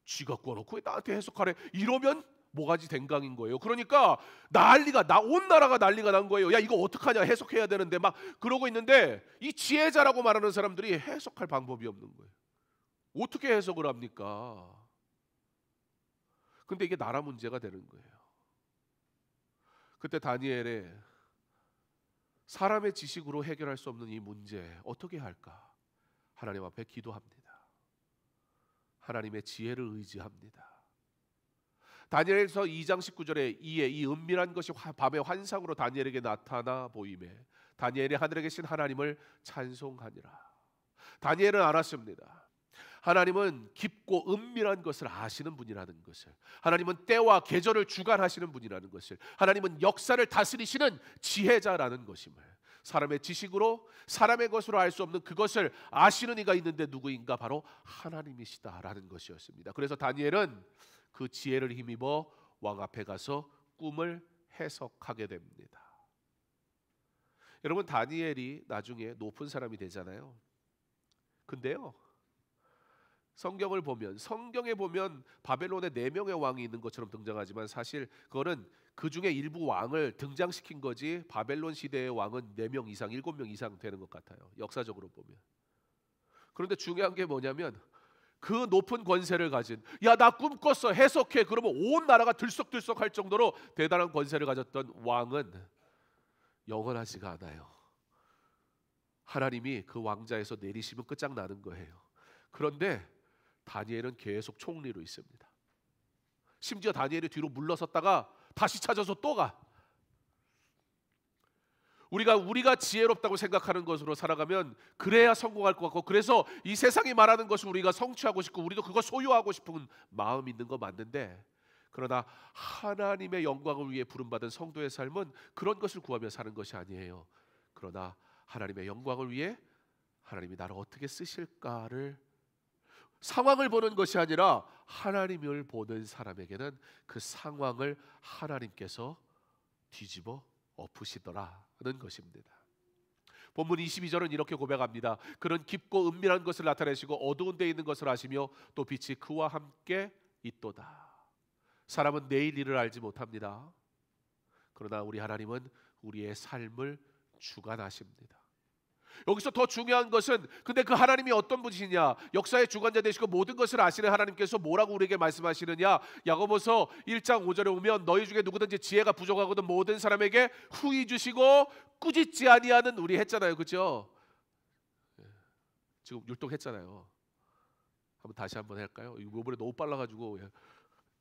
Speaker 6: 쥐가 꿔놓고 왜 나한테 해석하래? 이러면 모가지 댕강인 거예요. 그러니까 온 나라가 난리가 난 거예요. 야, 이거 어떡하냐, 해석해야 되는데 막 그러고 있는데 이 지혜자라고 말하는 사람들이 해석할 방법이 없는 거예요. 어떻게 해석을 합니까? 근데 이게 나라 문제가 되는 거예요. 그때 다니엘의 사람의 지식으로 해결할 수 없는 이 문제 어떻게 할까? 하나님 앞에 기도합니다. 하나님의 지혜를 의지합니다. 다니엘서 2장 19절에 이 은밀한 것이 밤의 환상으로 다니엘에게 나타나 보이매 다니엘이 하늘에 계신 하나님을 찬송하니라. 다니엘은 알았습니다. 하나님은 깊고 은밀한 것을 아시는 분이라는 것을, 하나님은 때와 계절을 주관하시는 분이라는 것을, 하나님은 역사를 다스리시는 지혜자라는 것임을, 사람의 지식으로 사람의 것으로 알 수 없는 그것을 아시는 이가 있는데 누구인가? 바로 하나님이시다라는 것이었습니다. 그래서 다니엘은 그 지혜를 힘입어 왕 앞에 가서 꿈을 해석하게 됩니다. 여러분, 다니엘이 나중에 높은 사람이 되잖아요. 근데요, 성경에 보면 바벨론에 4명의 왕이 있는 것처럼 등장하지만 사실 그거는 그 중에 일부 왕을 등장시킨 거지, 바벨론 시대의 왕은 4명 이상, 7명 이상 되는 것 같아요, 역사적으로 보면. 그런데 중요한 게 뭐냐면 그 높은 권세를 가진, 야, 나 꿈 꿨어, 해석해, 그러면 온 나라가 들썩들썩할 정도로 대단한 권세를 가졌던 왕은 영원하지가 않아요. 하나님이 그 왕자에서 내리시면 끝장나는 거예요. 그런데 다니엘은 계속 총리로 있습니다. 심지어 다니엘이 뒤로 물러섰다가 다시 찾아서 또 가. 우리가 지혜롭다고 생각하는 것으로 살아가면 그래야 성공할 것 같고, 그래서 이 세상이 말하는 것을 우리가 성취하고 싶고 우리도 그거 소유하고 싶은 마음이 있는 거 맞는데, 그러나 하나님의 영광을 위해 부름받은 성도의 삶은 그런 것을 구하며 사는 것이 아니에요. 그러나 하나님의 영광을 위해 하나님이 나를 어떻게 쓰실까를, 상황을 보는 것이 아니라 하나님을 보는 사람에게는 그 상황을 하나님께서 뒤집어 엎으시더라는 것입니다. 본문 22절은 이렇게 고백합니다. 그는 깊고 은밀한 것을 나타내시고 어두운 데 있는 것을 아시며 또 빛이 그와 함께 있도다. 사람은 내일 일을 알지 못합니다. 그러나 우리 하나님은 우리의 삶을 주관하십니다. 여기서 더 중요한 것은, 근데 그 하나님이 어떤 분이시냐? 역사의 주관자 되시고 모든 것을 아시는 하나님께서 뭐라고 우리에게 말씀하시느냐? 야고보서 1장 5절에 보면 너희 중에 누구든지 지혜가 부족하거든 모든 사람에게 후히 주시고 꾸짖지 아니하는, 우리 했잖아요, 그렇죠? 지금 율동했잖아요. 한번 다시 한번 할까요? 이번에 너무 빨라가지고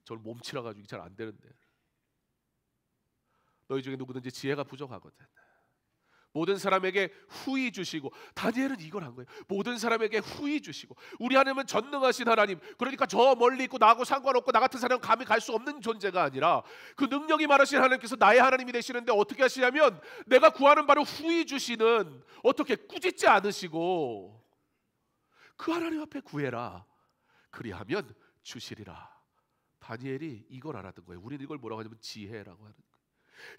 Speaker 6: 저를 몸치라가지고 잘 안 되는데. 너희 중에 누구든지 지혜가 부족하거든. 모든 사람에게 후히 주시고, 다니엘은 이걸 한 거예요. 모든 사람에게 후히 주시고. 우리 하나님은 전능하신 하나님, 그러니까 저 멀리 있고 나하고 상관없고 나 같은 사람은 감히 갈 수 없는 존재가 아니라 그 능력이 많으신 하나님께서 나의 하나님이 되시는데 어떻게 하시냐면 내가 구하는 바를 후히 주시는, 어떻게 꾸짖지 않으시고 그 하나님 앞에 구해라, 그리하면 주시리라. 다니엘이 이걸 알았던 거예요. 우리는 이걸 뭐라고 하냐면 지혜라고 하는 거예요.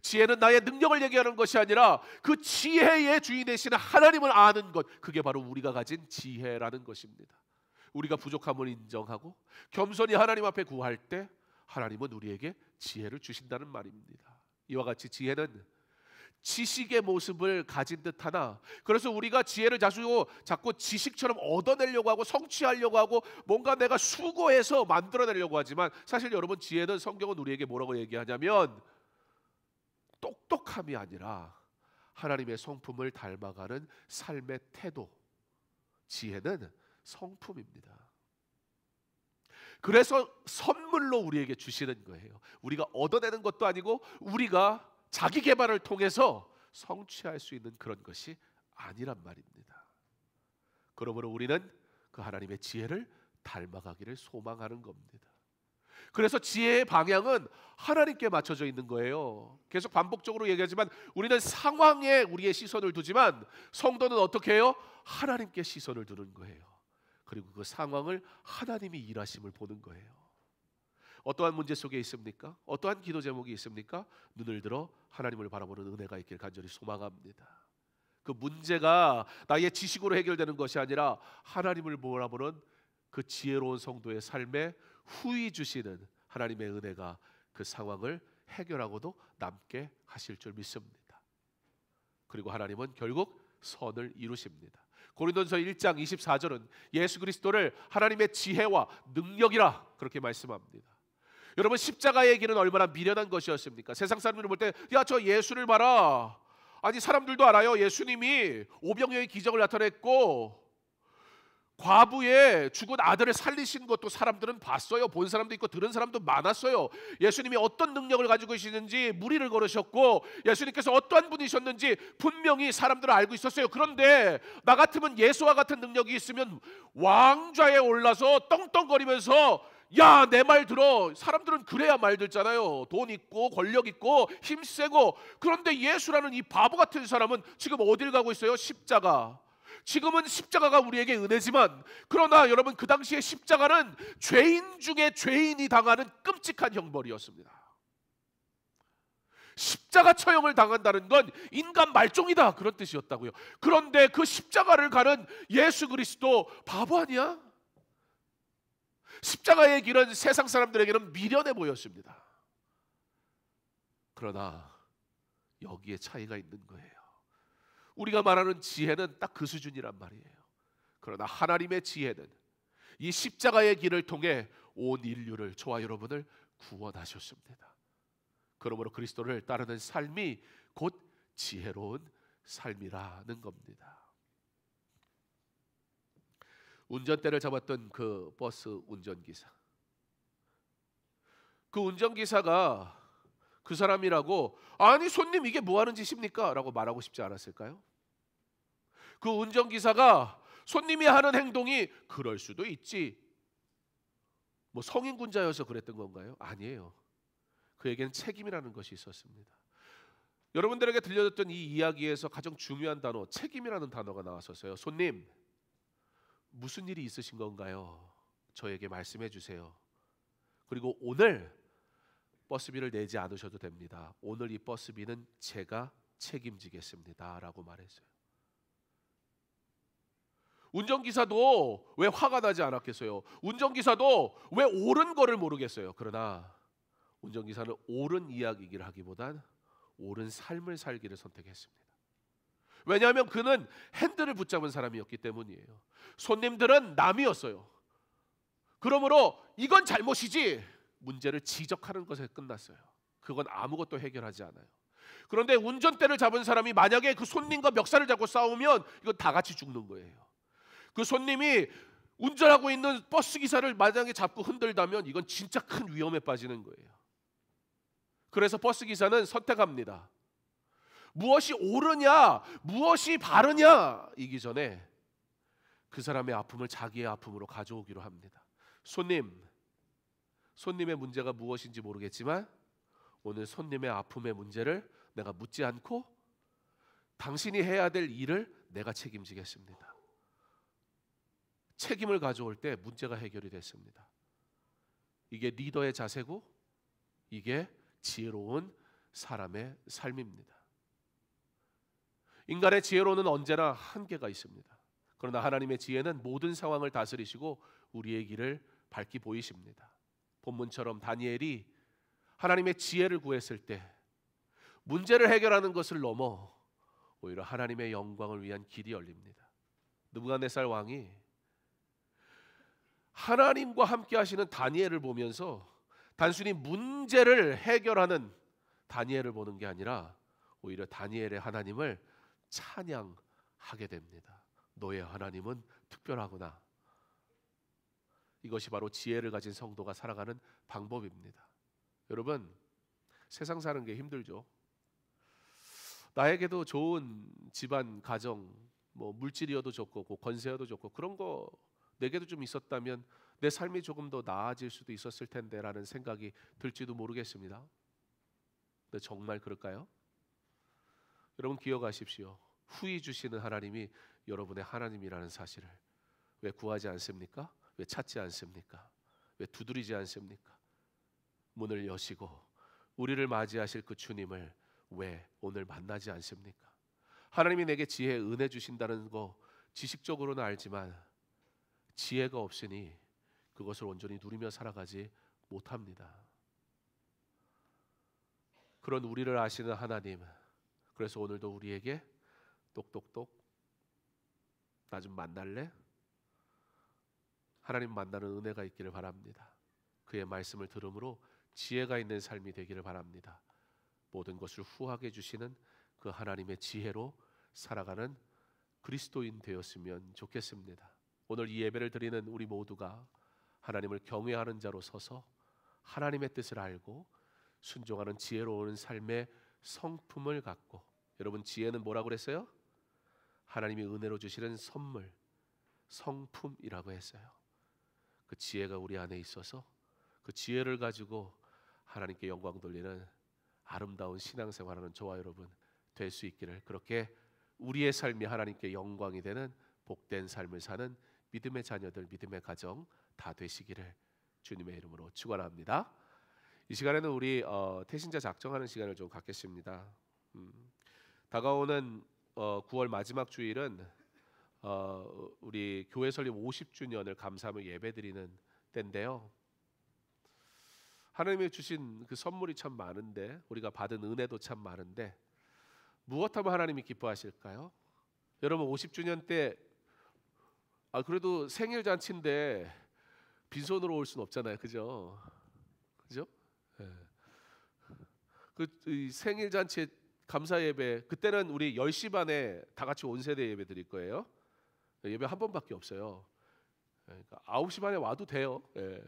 Speaker 6: 지혜는 나의 능력을 얘기하는 것이 아니라 그 지혜의 주인 되시는 하나님을 아는 것, 그게 바로 우리가 가진 지혜라는 것입니다. 우리가 부족함을 인정하고 겸손히 하나님 앞에 구할 때 하나님은 우리에게 지혜를 주신다는 말입니다. 이와 같이 지혜는 지식의 모습을 가진 듯하나, 그래서 우리가 지혜를 자꾸 지식처럼 얻어내려고 하고 성취하려고 하고 뭔가 내가 수고해서 만들어내려고 하지만, 사실 여러분, 지혜는 성경은 우리에게 뭐라고 얘기하냐면 똑똑함이 아니라 하나님의 성품을 닮아가는 삶의 태도. 지혜는 성품입니다. 그래서 선물로 우리에게 주시는 거예요. 우리가 얻어내는 것도 아니고 우리가 자기 개발을 통해서 성취할 수 있는 그런 것이 아니란 말입니다. 그러므로 우리는 그 하나님의 지혜를 닮아가기를 소망하는 겁니다. 그래서 지혜의 방향은 하나님께 맞춰져 있는 거예요. 계속 반복적으로 얘기하지만 우리는 상황에 우리의 시선을 두지만 성도는 어떻게 해요? 하나님께 시선을 두는 거예요. 그리고 그 상황을 하나님이 일하심을 보는 거예요. 어떠한 문제 속에 있습니까? 어떠한 기도 제목이 있습니까? 눈을 들어 하나님을 바라보는 은혜가 있길 간절히 소망합니다. 그 문제가 나의 지식으로 해결되는 것이 아니라 하나님을 바라보는 그 지혜로운 성도의 삶에 후히 주시는 하나님의 은혜가 그 상황을 해결하고도 남게 하실 줄 믿습니다. 그리고 하나님은 결국 선을 이루십니다. 고린도전서 1장 24절은 예수 그리스도를 하나님의 지혜와 능력이라 그렇게 말씀합니다. 여러분, 십자가의 길은 얼마나 미련한 것이었습니까? 세상 사람들이 볼 때 야, 저 예수를 봐라. 아니, 사람들도 알아요. 예수님이 오병이어의 기적을 나타냈고 과부의 죽은 아들을 살리신 것도 사람들은 봤어요. 본 사람도 있고 들은 사람도 많았어요. 예수님이 어떤 능력을 가지고 계시는지 무리를 걸으셨고 예수님께서 어떠한 분이셨는지 분명히 사람들은 알고 있었어요. 그런데 나 같으면 예수와 같은 능력이 있으면 왕좌에 올라서 떵떵거리면서 야, 내 말 들어. 사람들은 그래야 말 듣잖아요. 돈 있고 권력 있고 힘 세고. 그런데 예수라는 이 바보 같은 사람은 지금 어딜 가고 있어요? 십자가. 지금은 십자가가 우리에게 은혜지만, 그러나 여러분, 그 당시에 십자가는 죄인 중에 죄인이 당하는 끔찍한 형벌이었습니다. 십자가 처형을 당한다는 건 인간 말종이다, 그런 뜻이었다고요. 그런데 그 십자가를 가는 예수 그리스도 바보 아니야? 십자가의 길은 세상 사람들에게는 미련해 보였습니다. 그러나 여기에 차이가 있는 거예요. 우리가 말하는 지혜는 딱 그 수준이란 말이에요. 그러나 하나님의 지혜는 이 십자가의 길을 통해 온 인류를, 저와 여러분을 구원하셨습니다. 그러므로 그리스도를 따르는 삶이 곧 지혜로운 삶이라는 겁니다. 운전대를 잡았던 그 버스 운전기사, 그 운전기사가 그 사람이라고 아니 손님 이게 뭐 하는 짓입니까? 라고 말하고 싶지 않았을까요? 그 운전기사가 손님이 하는 행동이 그럴 수도 있지, 뭐 성인군자여서 그랬던 건가요? 아니에요. 그에게는 책임이라는 것이 있었습니다. 여러분들에게 들려줬던 이 이야기에서 가장 중요한 단어, 책임이라는 단어가 나왔었어요. 손님, 무슨 일이 있으신 건가요? 저에게 말씀해 주세요. 그리고 오늘 버스비를 내지 않으셔도 됩니다. 오늘 이 버스비는 제가 책임지겠습니다 라고 말했어요. 운전기사도 왜 화가 나지 않았겠어요? 운전기사도 왜 옳은 거를 모르겠어요? 그러나 운전기사는 옳은 이야기를 하기보단 옳은 삶을 살기를 선택했습니다. 왜냐하면 그는 핸들을 붙잡은 사람이었기 때문이에요. 손님들은 남이었어요. 그러므로 이건 잘못이지, 문제를 지적하는 것에 끝났어요. 그건 아무것도 해결하지 않아요. 그런데 운전대를 잡은 사람이 만약에 그 손님과 멱살을 잡고 싸우면 이건 다 같이 죽는 거예요. 그 손님이 운전하고 있는 버스 기사를 만약에 잡고 흔들다면 이건 진짜 큰 위험에 빠지는 거예요. 그래서 버스 기사는 선택합니다. 무엇이 옳으냐, 무엇이 바르냐 이기 전에 그 사람의 아픔을 자기의 아픔으로 가져오기로 합니다. 손님의 문제가 무엇인지 모르겠지만 오늘 손님의 아픔의 문제를 내가 묻지 않고 당신이 해야 될 일을 내가 책임지겠습니다. 책임을 가져올 때 문제가 해결이 됐습니다. 이게 리더의 자세고 이게 지혜로운 사람의 삶입니다. 인간의 지혜로는 언제나 한계가 있습니다. 그러나 하나님의 지혜는 모든 상황을 다스리시고 우리의 길을 밝히 보이십니다. 본문처럼 다니엘이 하나님의 지혜를 구했을 때 문제를 해결하는 것을 넘어 오히려 하나님의 영광을 위한 길이 열립니다. 느부갓네살 왕이 하나님과 함께 하시는 다니엘을 보면서 단순히 문제를 해결하는 다니엘을 보는 게 아니라 오히려 다니엘의 하나님을 찬양하게 됩니다. 너의 하나님은 특별하구나. 이것이 바로 지혜를 가진 성도가 살아가는 방법입니다. 여러분, 세상 사는 게 힘들죠. 나에게도 좋은 집안, 가정, 뭐 물질이어도 좋고 권세여도 좋고 그런 거 내게도 좀 있었다면 내 삶이 조금 더 나아질 수도 있었을 텐데라는 생각이 들지도 모르겠습니다. 근데 정말 그럴까요? 여러분 기억하십시오. 후히 주시는 하나님이 여러분의 하나님이라는 사실을 왜 구하지 않습니까? 왜 찾지 않습니까? 왜 두드리지 않습니까? 문을 여시고 우리를 맞이하실 그 주님을 왜 오늘 만나지 않습니까? 하나님이 내게 지혜, 은혜 주신다는 거 지식적으로는 알지만 지혜가 없으니 그것을 온전히 누리며 살아가지 못합니다. 그런 우리를 아시는 하나님, 그래서 오늘도 우리에게 똑똑똑 나 좀 만날래? 하나님 만나는 은혜가 있기를 바랍니다. 그의 말씀을 들음으로 지혜가 있는 삶이 되기를 바랍니다. 모든 것을 후하게 주시는 그 하나님의 지혜로 살아가는 그리스도인 되었으면 좋겠습니다. 오늘 이 예배를 드리는 우리 모두가 하나님을 경외하는 자로 서서 하나님의 뜻을 알고 순종하는 지혜로운 삶의 성품을 갖고, 여러분 지혜는 뭐라고 그랬어요? 하나님이 은혜로 주시는 선물, 성품이라고 했어요. 그 지혜가 우리 안에 있어서 그 지혜를 가지고 하나님께 영광 돌리는 아름다운 신앙생활하는 저와 여러분 될 수 있기를, 그렇게 우리의 삶이 하나님께 영광이 되는 복된 삶을 사는 믿음의 자녀들, 믿음의 가정 다 되시기를 주님의 이름으로 축원합니다. 이 시간에는 우리 태신자 작정하는 시간을 좀 갖겠습니다. 다가오는 9월 마지막 주일은 우리 교회 설립 50주년을 감사하며 예배드리는 때인데요. 하나님이 주신 그 선물이 참 많은데, 우리가 받은 은혜도 참 많은데 무엇하면 하나님이 기뻐하실까요? 여러분 50주년 때 그래도 생일 잔치인데 빈손으로 올 수는 없잖아요, 그죠? 그죠? 네. 그 생일 잔치 감사 예배, 그때는 우리 10시 반에 다 같이 온 세대 예배 드릴 거예요. 예배 한 번밖에 없어요. 그러니까 9시 반에 와도 돼요. 예.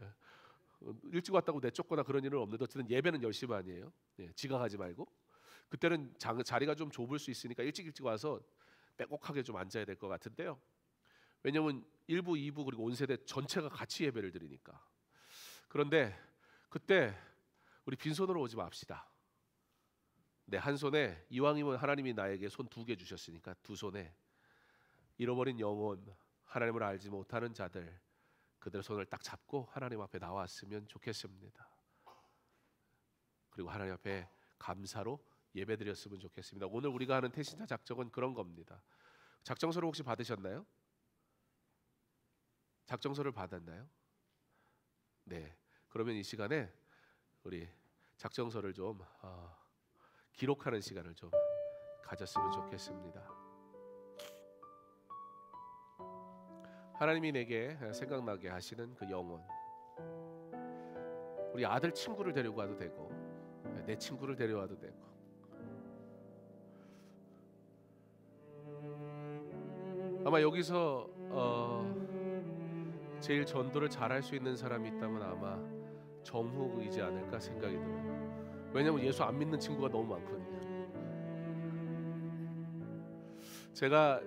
Speaker 6: 일찍 왔다고 내쫓거나 그런 일은 없는데 어쨌든 예배는 10시 반이에요. 예, 지각하지 말고. 그때는 자리가 좀 좁을 수 있으니까 일찍 와서 빼곡하게 좀 앉아야 될 것 같은데요. 왜냐하면 1부, 2부 그리고 온 세대 전체가 같이 예배를 드리니까. 그런데 그때 우리 빈손으로 오지 맙시다. 네, 한 손에, 이왕이면 하나님이 나에게 손 2개 주셨으니까 2손에 잃어버린 영혼, 하나님을 알지 못하는 자들, 그들 손을 딱 잡고 하나님 앞에 나왔으면 좋겠습니다. 그리고 하나님 앞에 감사로 예배드렸으면 좋겠습니다. 오늘 우리가 하는 태신자 작정은 그런 겁니다. 작정서를 혹시 받으셨나요? 작정서를 받았나요? 네, 그러면 이 시간에 우리 작정서를 좀 기록하는 시간을 좀 가졌으면 좋겠습니다. 하나님이 내게 생각나게 하시는 그 영혼, 우리 아들 친구를 데리고 와도 되고 내 친구를 데려와도 되고, 아마 여기서 제일 전도를 잘할 수 있는 사람이 있다면 아마 정욱이지 않을까 생각이 들어요. 왜냐면 예수 안 믿는 친구가 너무 많거든요. 제가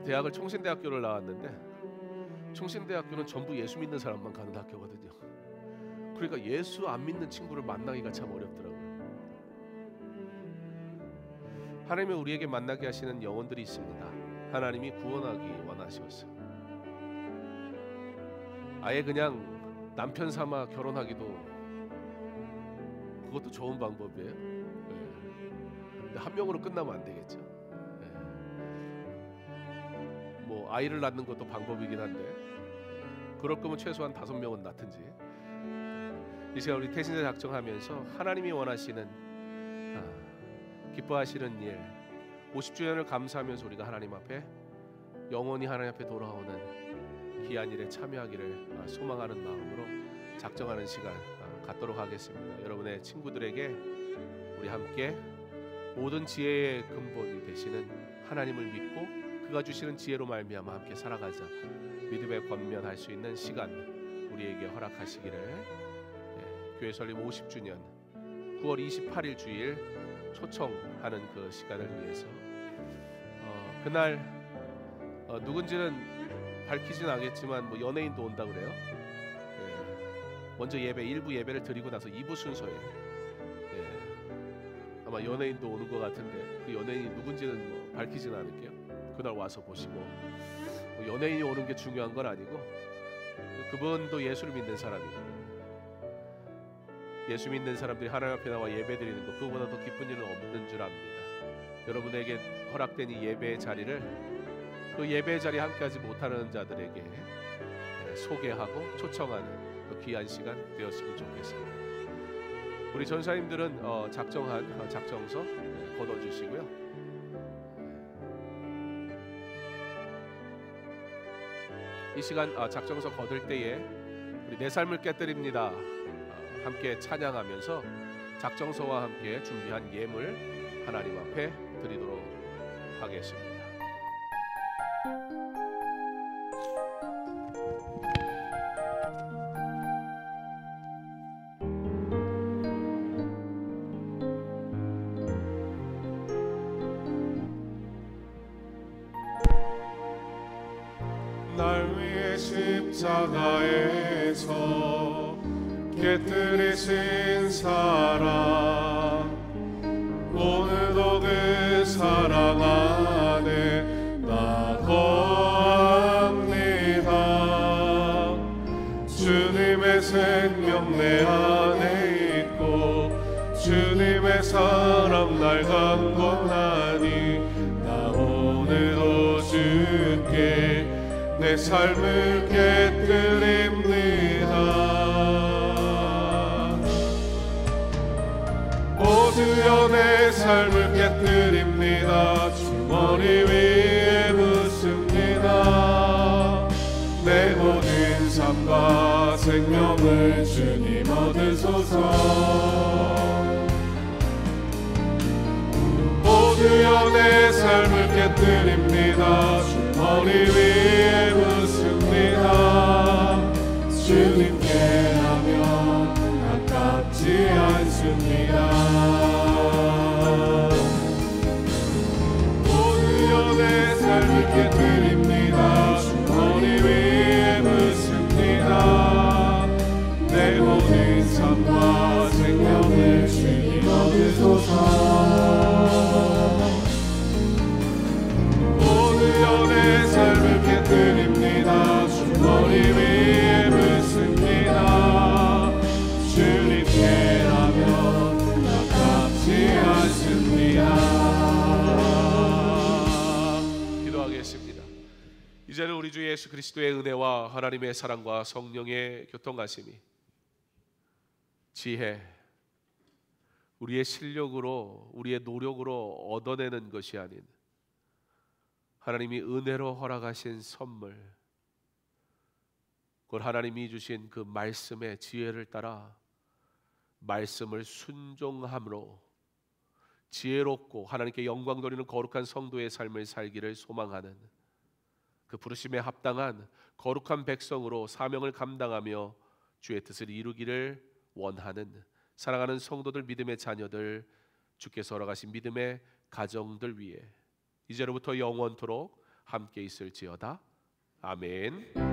Speaker 6: 대학을 총신대학교를 나왔는데 총신대학교는 전부 예수 믿는 사람만 가는 학교거든요. 그러니까 예수 안 믿는 친구를 만나기가 참 어렵더라고요. 하나님이 우리에게 만나게 하시는 영혼들이 있습니다. 하나님이 구원하기 원하셨어요. 아예 그냥 남편 삼아 결혼하기도 그것도 좋은 방법이에요. 근데 한 명으로 끝나면 안 되겠죠. 뭐 아이를 낳는 것도 방법이긴 한데 그럴 거면 최소한 5명은 낳든지. 이 시간 우리 태신자 작정하면서 하나님이 원하시는 기뻐하시는 일 50주년을 감사하면서 우리가 하나님 앞에 영원히 하나님 앞에 돌아오는 귀한 일에 참여하기를 소망하는 마음으로 작정하는 시간 갖도록 하겠습니다. 여러분의 친구들에게 우리 함께 모든 지혜의 근본이 되시는 하나님을 믿고 그가 주시는 지혜로 말미암아 함께 살아가자 믿음에 권면할 수 있는 시간 우리에게 허락하시기를. 교회 설립 50주년 9월 28일 주일 초청하는 그 시간을 위해서 그날 누군지는 밝히진 않겠지만 뭐 연예인도 온다 그래요. 먼저 예배 1부 예배를 드리고 나서 2부 순서예요. 아마 연예인도 오는 것 같은데 그 연예인이 누군지는 뭐 밝히진 않을게요. 그날 와서 보시고 뭐 연예인이 오는 게 중요한 건 아니고 그분도 예수를 믿는 사람이고 예수 믿는 사람들이 하나님 앞에 나와 예배 드리는 것 그거보다 더 기쁜 일은 없는 줄 압니다. 여러분에게 허락된 이 예배의 자리를 그 예배의 자리에 함께하지 못하는 자들에게 소개하고 초청하는 그 귀한 시간 되었으면 좋겠습니다. 우리 전사님들은 작정한 작정서 걷어주시고요. 이 시간 작정서 거둘 때에 우리 내 삶을 깨뜨립니다 함께 찬양하면서 작정서와 함께 준비한 예물 하나님 앞에 드리도록 하겠습니다.
Speaker 7: 날 위해 십자가에서 깨뜨리신 사랑 오늘도 그 사랑 안에 나 거합니다. 주님의 생명 내 안에 있고 주님의 사랑 날 강권하니 나 오늘도 주께 내 삶을 깨뜨립니다. 오 주여 내 삶을 깨뜨립니다. 주 머리 위에 묻습니다. 내 모든 삶과 생명을 주님 얻으소서. 오 주여 내 삶을 깨뜨립니다. 주 머리 위에 묻습니다. 주님께라면 아깝지 않습니다. 오 주여 내 삶을 깨뜨립니다. 주 머리 위에 묻습니다. 내 모든 삶과 생명을 주님 얻으소서. 내 삶을 깨뜨립니다. 주 머리 위에 묻습니다. 주님께라면 아깝지 않습니다.
Speaker 6: 기도하겠습니다. 이제는 우리 주 예수 그리스도의 은혜와 하나님의 사랑과 성령의 교통하심이 지혜 우리의 실력으로 우리의 노력으로 얻어내는 것이 아닌 하나님이 은혜로 허락하신 선물, 그걸 하나님이 주신 그 말씀의 지혜를 따라 말씀을 순종함으로 지혜롭고 하나님께 영광 돌리는 거룩한 성도의 삶을 살기를 소망하는 그 부르심에 합당한 거룩한 백성으로 사명을 감당하며 주의 뜻을 이루기를 원하는 사랑하는 성도들, 믿음의 자녀들, 주께서 허락하신 믿음의 가정들 위해 이제로부터 영원토록 함께 있을지어다. 아멘.